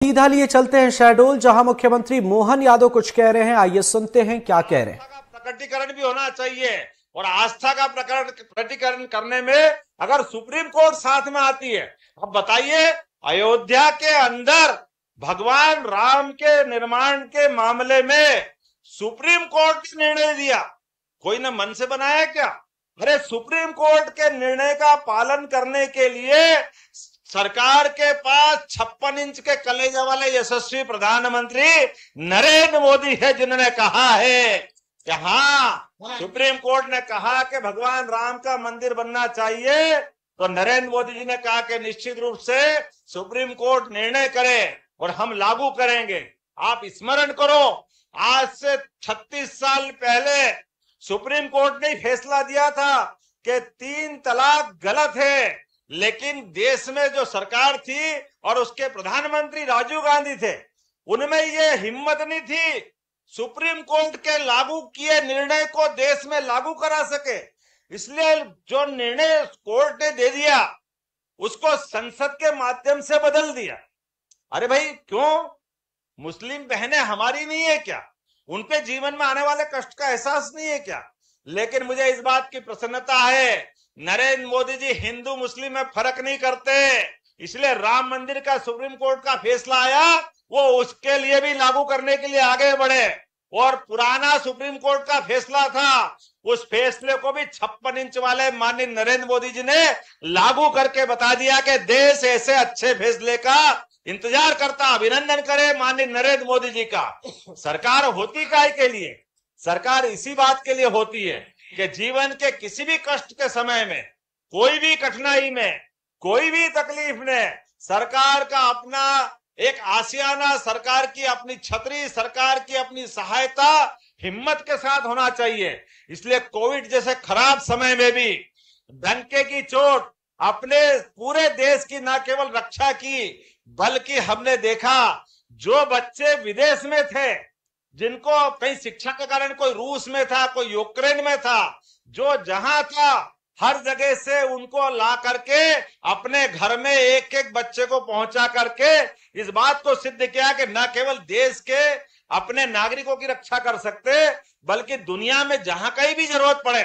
सीधा लिए चलते हैं शहडोल, जहां मुख्यमंत्री मोहन यादव कुछ कह रहे हैं। आइए सुनते हैं क्या कह रहे हैं। प्रकटीकरण भी होना चाहिए और आस्था का प्रकटीकरण करने में अगर सुप्रीम कोर्ट साथ में आती है, अब बताइए अयोध्या के अंदर भगवान राम के निर्माण के मामले में सुप्रीम कोर्ट ने निर्णय दिया, कोई न मन से बनाया क्या? अरे सुप्रीम कोर्ट के निर्णय का पालन करने के लिए सरकार के पास 56 इंच के कलेजे वाले यशस्वी प्रधानमंत्री नरेंद्र मोदी है, जिन्होंने कहा है कि हाँ, सुप्रीम कोर्ट ने कहा कि भगवान राम का मंदिर बनना चाहिए, तो नरेंद्र मोदी जी ने कहा कि निश्चित रूप से सुप्रीम कोर्ट निर्णय करे और हम लागू करेंगे। आप स्मरण करो, आज से 36 साल पहले सुप्रीम कोर्ट ने फैसला दिया था कि 3 तलाक गलत है, लेकिन देश में जो सरकार थी और उसके प्रधानमंत्री राजीव गांधी थे, उनमें ये हिम्मत नहीं थी सुप्रीम कोर्ट के लागू किए निर्णय को देश में लागू करा सके। इसलिए जो निर्णय कोर्ट ने दे दिया उसको संसद के माध्यम से बदल दिया। अरे भाई, क्यों? मुस्लिम बहनें हमारी नहीं है क्या? उनके जीवन में आने वाले कष्ट का एहसास नहीं है क्या? लेकिन मुझे इस बात की प्रसन्नता है, नरेंद्र मोदी जी हिंदू मुस्लिम में फर्क नहीं करते, इसलिए राम मंदिर का सुप्रीम कोर्ट का फैसला आया, वो उसके लिए भी लागू करने के लिए आगे बढ़े। और पुराना सुप्रीम कोर्ट का फैसला था, उस फैसले को भी 56 इंच वाले माननीय नरेंद्र मोदी जी ने लागू करके बता दिया कि देश ऐसे अच्छे फैसले का इंतजार करता। अभिनंदन करे माननीय नरेंद्र मोदी जी का। सरकार होती काहे के लिए? सरकार इसी बात के लिए होती है कि जीवन के किसी भी कष्ट के समय में, कोई भी कठिनाई में, कोई भी तकलीफ में सरकार का अपना एक आशियाना, सरकार की अपनी छतरी, सरकार की अपनी सहायता हिम्मत के साथ होना चाहिए। इसलिए कोविड जैसे खराब समय में भी डंके की चोट अपने पूरे देश की न केवल रक्षा की, बल्कि हमने देखा जो बच्चे विदेश में थे, जिनको कहीं शिक्षा के कारण कोई रूस में था, कोई यूक्रेन में था, जो जहां था हर जगह से उनको ला करके अपने घर में एक एक बच्चे को पहुंचा करके इस बात को सिद्ध किया कि न केवल देश के अपने नागरिकों की रक्षा कर सकते, बल्कि दुनिया में जहां कहीं भी जरूरत पड़े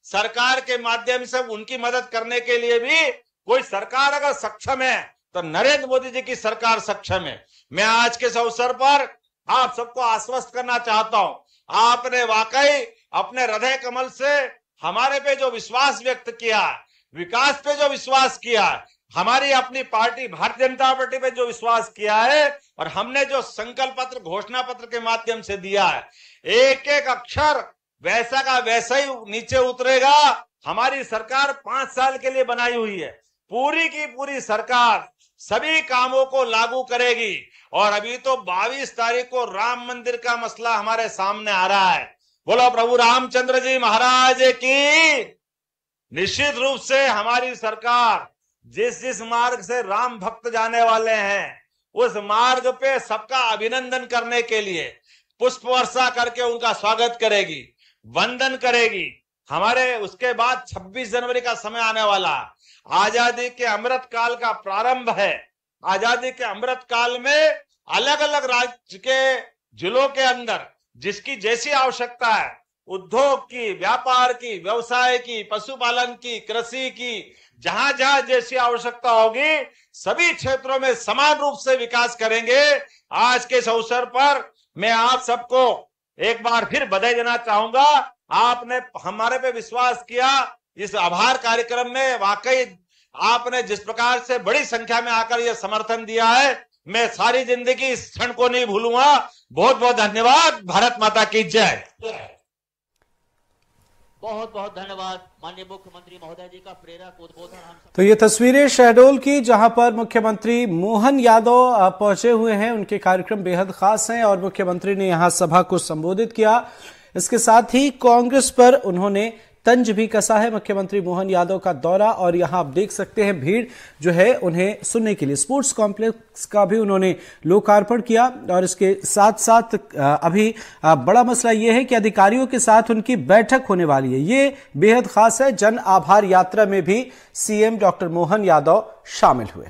सरकार के माध्यम से उनकी मदद करने के लिए भी कोई सरकार अगर सक्षम है तो नरेंद्र मोदी जी की सरकार सक्षम है। मैं आज के इस अवसर पर आप सबको आश्वस्त करना चाहता हूं, आपने वाकई अपने हृदय कमल से हमारे पे जो विश्वास व्यक्त किया, विकास पे जो विश्वास किया, हमारी अपनी पार्टी भारतीय जनता पार्टी पे जो विश्वास किया है, और हमने जो संकल्प पत्र, घोषणा पत्र के माध्यम से दिया है, एक एक अक्षर वैसा का वैसा ही नीचे उतरेगा। हमारी सरकार 5 साल के लिए बनाई हुई है, पूरी की पूरी सरकार सभी कामों को लागू करेगी। और अभी तो 22 तारीख को राम मंदिर का मसला हमारे सामने आ रहा है। बोलो प्रभु रामचंद्र जी महाराज की। निश्चित रूप से हमारी सरकार जिस जिस मार्ग से राम भक्त जाने वाले हैं, उस मार्ग पे सबका अभिनंदन करने के लिए पुष्प वर्षा करके उनका स्वागत करेगी, वंदन करेगी। हमारे उसके बाद 26 जनवरी का समय आने वाला, आजादी के अमृत काल का प्रारंभ है। आजादी के अमृत काल में अलग अलग राज्य के जिलों के अंदर जिसकी जैसी आवश्यकता है, उद्योग की, व्यापार की, व्यवसाय की, पशुपालन की, कृषि की, जहां जहां जैसी आवश्यकता होगी सभी क्षेत्रों में समान रूप से विकास करेंगे। आज के इस अवसर पर मैं आप सबको एक बार फिर बधाई देना चाहूंगा। आपने हमारे पे विश्वास किया, इस आभार कार्यक्रम में वाकई आपने जिस प्रकार से बड़ी संख्या में आकर यह समर्थन दिया है, मैं सारी जिंदगी इस क्षण को नहीं भूलूंगा। बहुत बहुत धन्यवाद। भारत माता की जय। बहुत बहुत धन्यवाद माननीय मुख्यमंत्री महोदय जी का प्रेरक उद्बोधन। तो ये तस्वीरें शहडोल की, जहां पर मुख्यमंत्री मोहन यादव पहुंचे हुए हैं। उनके कार्यक्रम बेहद खास हैं और मुख्यमंत्री ने यहां सभा को संबोधित किया। इसके साथ ही कांग्रेस पर उन्होंने तंज भी कसा है मुख्यमंत्री मोहन यादव का दौरा, और यहां आप देख सकते हैं भीड़ जो है उन्हें सुनने के लिए। स्पोर्ट्स कॉम्प्लेक्स का भी उन्होंने लोकार्पण किया। और इसके साथ साथ अभी बड़ा मसला यह है कि अधिकारियों के साथ उनकी बैठक होने वाली है, ये बेहद खास है। जन आभार यात्रा में भी सीएम डॉक्टर मोहन यादव शामिल हुए।